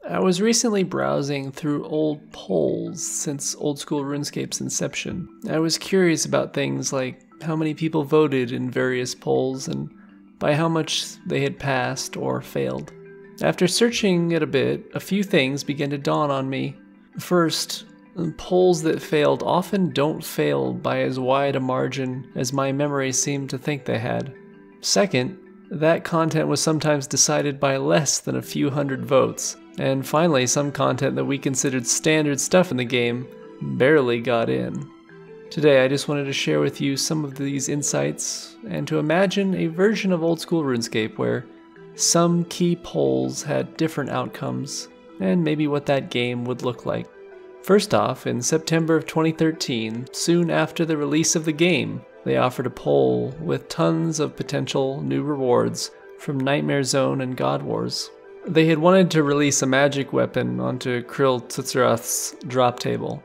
I was recently browsing through old polls since old school RuneScape's inception. I was curious about things like how many people voted in various polls and by how much they had passed or failed. After searching it a bit, a few things began to dawn on me. First, polls that failed often don't fail by as wide a margin as my memory seemed to think they had. Second, that content was sometimes decided by less than a few hundred votes. And finally, some content that we considered standard stuff in the game barely got in. Today, I just wanted to share with you some of these insights and to imagine a version of old school RuneScape where some key polls had different outcomes and maybe what that game would look like. First off, in September of 2013, soon after the release of the game, they offered a poll with tons of potential new rewards from Nightmare Zone and God Wars. They had wanted to release a magic weapon onto Krill Tsutsurath's drop table.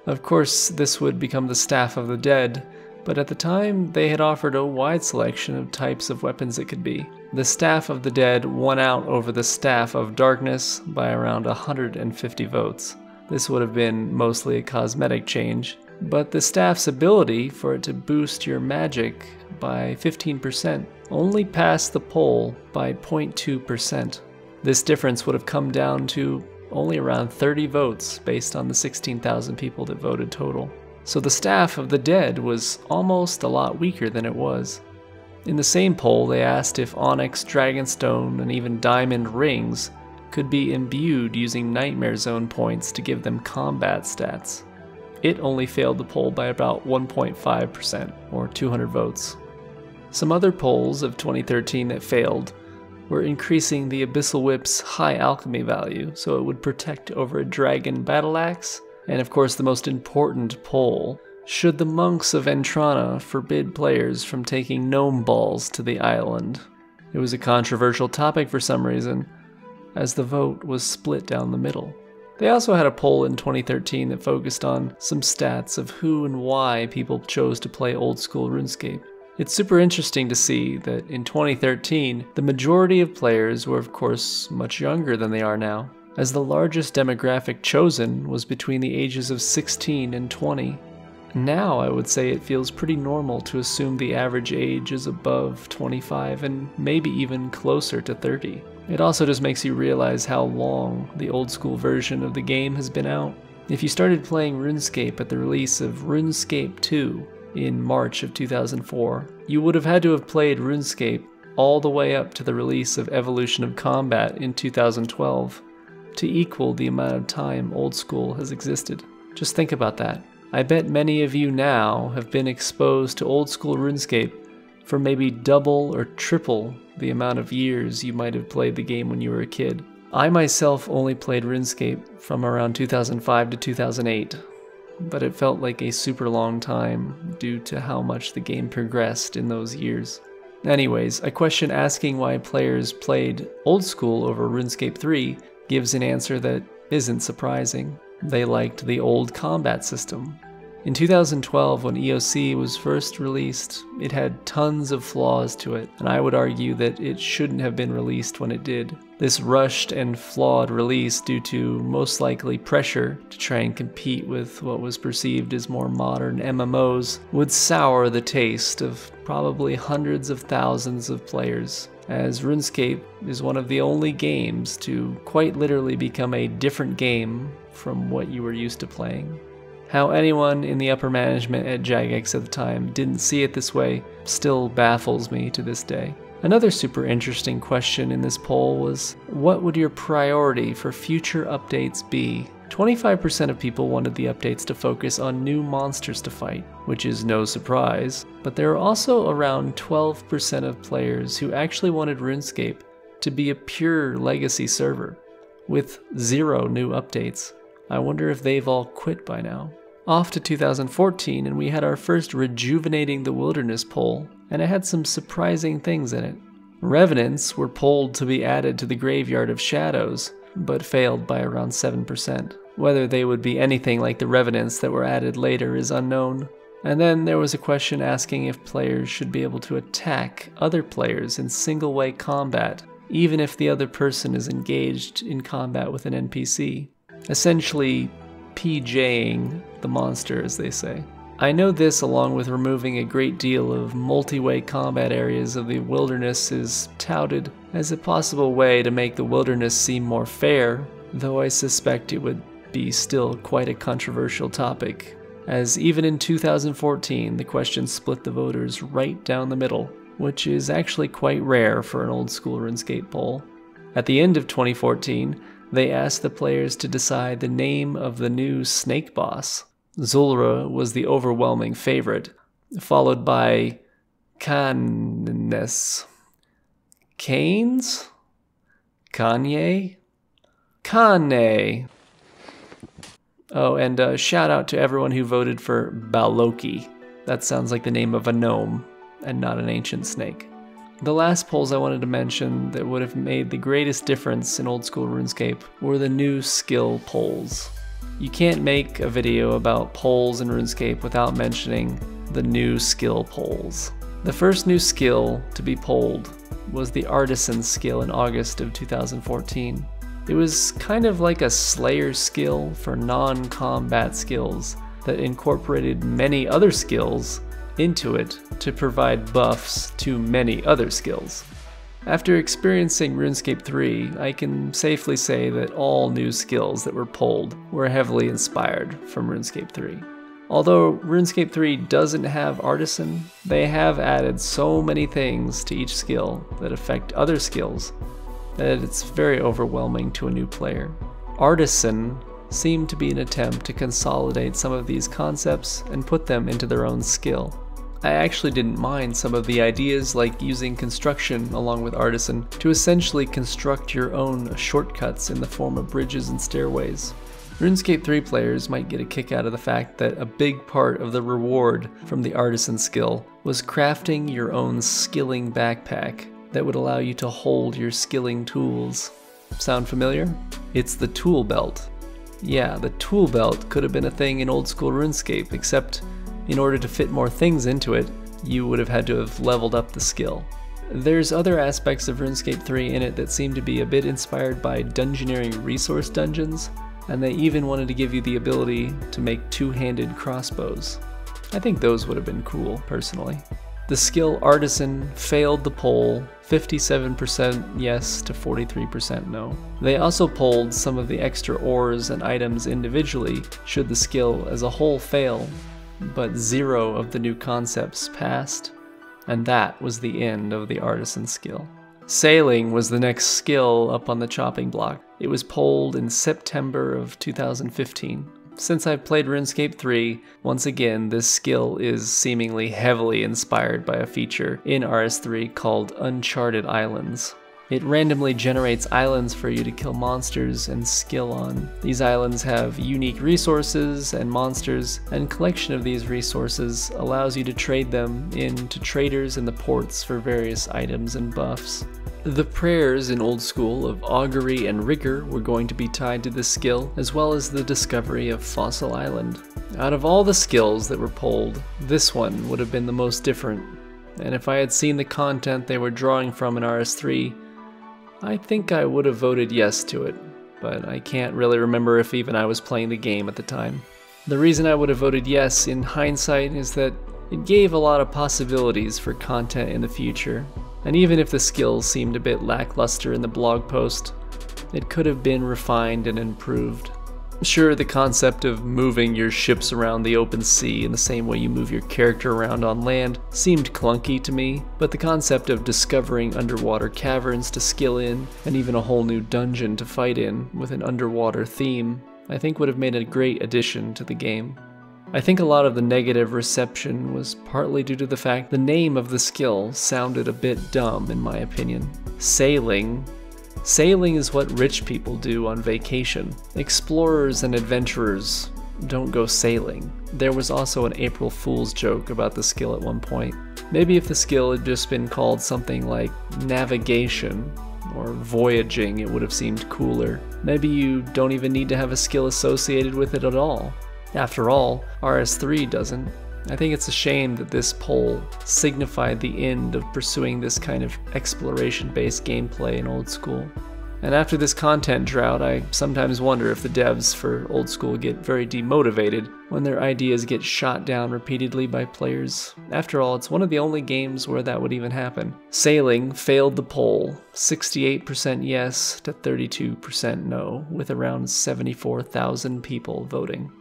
Of course, this would become the Staff of the Dead, but at the time they had offered a wide selection of types of weapons it could be. The Staff of the Dead won out over the Staff of Darkness by around 150 votes. This would have been mostly a cosmetic change, but the staff's ability for it to boost your magic by 15% only passed the poll by 0.2%. This difference would have come down to only around 30 votes based on the 16,000 people that voted total. So the Staff of the Dead was almost a lot weaker than it was. In the same poll, they asked if Onyx, Dragonstone, and even Diamond rings could be imbued using Nightmare Zone points to give them combat stats. It only failed the poll by about 1.5%, or 200 votes. Some other polls of 2013 that failed were increasing the Abyssal Whip's high alchemy value, so it would protect over a dragon battle axe, and of course the most important poll, should the monks of Entrana forbid players from taking gnome balls to the island? It was a controversial topic for some reason, as the vote was split down the middle. They also had a poll in 2013 that focused on some stats of who and why people chose to play old school RuneScape. It's super interesting to see that in 2013, the majority of players were of course much younger than they are now, as the largest demographic chosen was between the ages of 16 and 20. Now I would say it feels pretty normal to assume the average age is above 25 and maybe even closer to 30. It also just makes you realize how long the old school version of the game has been out. If you started playing RuneScape at the release of RuneScape 2 in March of 2004, you would have had to have played RuneScape all the way up to the release of Evolution of Combat in 2012 to equal the amount of time old school has existed. Just think about that. I bet many of you now have been exposed to old school RuneScape for maybe double or triple the amount of years you might have played the game when you were a kid. I myself only played RuneScape from around 2005 to 2008, but it felt like a super long time due to how much the game progressed in those years. Anyways, a question asking why players played old school over RuneScape 3 gives an answer that isn't surprising. They liked the old combat system. In 2012, when EOC was first released, it had tons of flaws to it, and I would argue that it shouldn't have been released when it did. This rushed and flawed release due to most likely pressure to try and compete with what was perceived as more modern MMOs would sour the taste of probably hundreds of thousands of players, as RuneScape is one of the only games to quite literally become a different game from what you were used to playing. How anyone in the upper management at Jagex at the time didn't see it this way still baffles me to this day. Another super interesting question in this poll was, what would your priority for future updates be? 25% of people wanted the updates to focus on new monsters to fight, which is no surprise, but there are also around 12% of players who actually wanted RuneScape to be a pure legacy server, with 0 new updates. I wonder if they've all quit by now. Off to 2014, and we had our first Rejuvenating the Wilderness poll, and it had some surprising things in it. Revenants were polled to be added to the Graveyard of Shadows, but failed by around 7%. Whether they would be anything like the Revenants that were added later is unknown. And then there was a question asking if players should be able to attack other players in single-way combat even if the other person is engaged in combat with an NPC, essentially PJing the monster, as they say. I know this, along with removing a great deal of multi-way combat areas of the wilderness, is touted as a possible way to make the wilderness seem more fair, though I suspect it would be still quite a controversial topic, as even in 2014 the question split the voters right down the middle, which is actually quite rare for an old school RuneScape poll. At the end of 2014, they asked the players to decide the name of the new snake boss. Zulrah was the overwhelming favorite, followed by Canes? Kanye? Kane! Oh, and shout out to everyone who voted for Baloki. That sounds like the name of a gnome, and not an ancient snake. The last polls I wanted to mention that would have made the greatest difference in old school RuneScape were the new skill polls. You can't make a video about polls in RuneScape without mentioning the new skill polls. The first new skill to be polled was the Artisan skill in August of 2014. It was kind of like a Slayer skill for non-combat skills that incorporated many other skills into it to provide buffs to many other skills. After experiencing RuneScape 3, I can safely say that all new skills that were polled were heavily inspired from RuneScape 3. Although RuneScape 3 doesn't have Artisan, they have added so many things to each skill that affect other skills that it's very overwhelming to a new player. Artisan seemed to be an attempt to consolidate some of these concepts and put them into their own skill. I actually didn't mind some of the ideas, like using construction along with Artisan to essentially construct your own shortcuts in the form of bridges and stairways. RuneScape 3 players might get a kick out of the fact that a big part of the reward from the Artisan skill was crafting your own skilling backpack that would allow you to hold your skilling tools. Sound familiar? It's the tool belt. Yeah, the tool belt could have been a thing in old school RuneScape, except in order to fit more things into it, you would have had to have leveled up the skill. There's other aspects of RuneScape 3 in it that seem to be a bit inspired by dungeoneering resource dungeons, and they even wanted to give you the ability to make two-handed crossbows. I think those would have been cool, personally. The skill Artisan failed the poll, 57% yes to 43% no. They also polled some of the extra ores and items individually should the skill as a whole fail, but 0 of the new concepts passed, and that was the end of the Artisan skill. Sailing was the next skill up on the chopping block. It was polled in September of 2015. Since I've played RuneScape 3, once again this skill is seemingly heavily inspired by a feature in RS3 called Uncharted Islands. It randomly generates islands for you to kill monsters and skill on. These islands have unique resources and monsters, and collection of these resources allows you to trade them into traders in the ports for various items and buffs. The prayers in old school of augury and rigor were going to be tied to this skill, as well as the discovery of Fossil Island. Out of all the skills that were polled, this one would have been the most different, and if I had seen the content they were drawing from in RS3, I think I would have voted yes to it, but I can't really remember if even I was playing the game at the time. The reason I would have voted yes in hindsight is that it gave a lot of possibilities for content in the future, and even if the skills seemed a bit lackluster in the blog post, it could have been refined and improved. Sure, the concept of moving your ships around the open sea in the same way you move your character around on land seemed clunky to me, but the concept of discovering underwater caverns to skill in, and even a whole new dungeon to fight in with an underwater theme, I think would have made a great addition to the game. I think a lot of the negative reception was partly due to the fact the name of the skill sounded a bit dumb in my opinion. Sailing is what rich people do on vacation. Explorers and adventurers don't go sailing. There was also an April Fool's joke about the skill at one point. Maybe if the skill had just been called something like navigation or voyaging, it would have seemed cooler. Maybe you don't even need to have a skill associated with it at all. After all, RS3 doesn't. I think it's a shame that this poll signified the end of pursuing this kind of exploration-based gameplay in Old School. And after this content drought, I sometimes wonder if the devs for Old School get very demotivated when their ideas get shot down repeatedly by players. After all, it's one of the only games where that would even happen. Sailing failed the poll, 68% yes to 32% no, with around 74,000 people voting.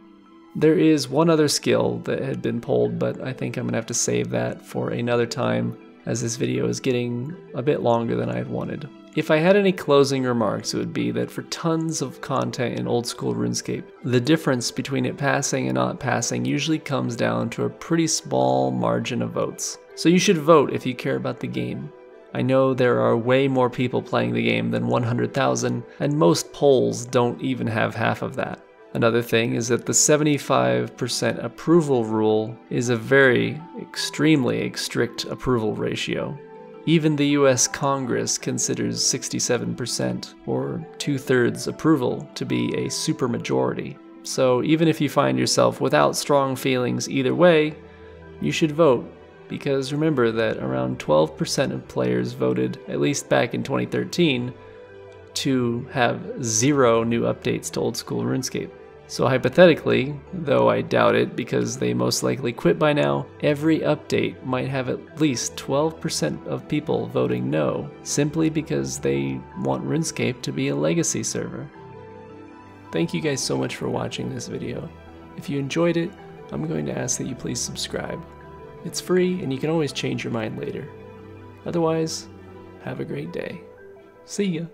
There is one other skill that had been polled, but I think I'm going to have to save that for another time, as this video is getting a bit longer than I had wanted. If I had any closing remarks, it would be that for tons of content in Old School RuneScape, the difference between it passing and not passing usually comes down to a pretty small margin of votes. So you should vote if you care about the game. I know there are way more people playing the game than 100,000, and most polls don't even have half of that. Another thing is that the 75% approval rule is a very, extremely strict approval ratio. Even the US Congress considers 67%, or 2/3 approval, to be a supermajority. So even if you find yourself without strong feelings either way, you should vote, because remember that around 12% of players voted, at least back in 2013, to have 0 new updates to Old School RuneScape. So hypothetically, though I doubt it because they most likely quit by now, every update might have at least 12% of people voting no, simply because they want RuneScape to be a legacy server. Thank you guys so much for watching this video. If you enjoyed it, I'm going to ask that you please subscribe. It's free and you can always change your mind later. Otherwise, have a great day. See ya!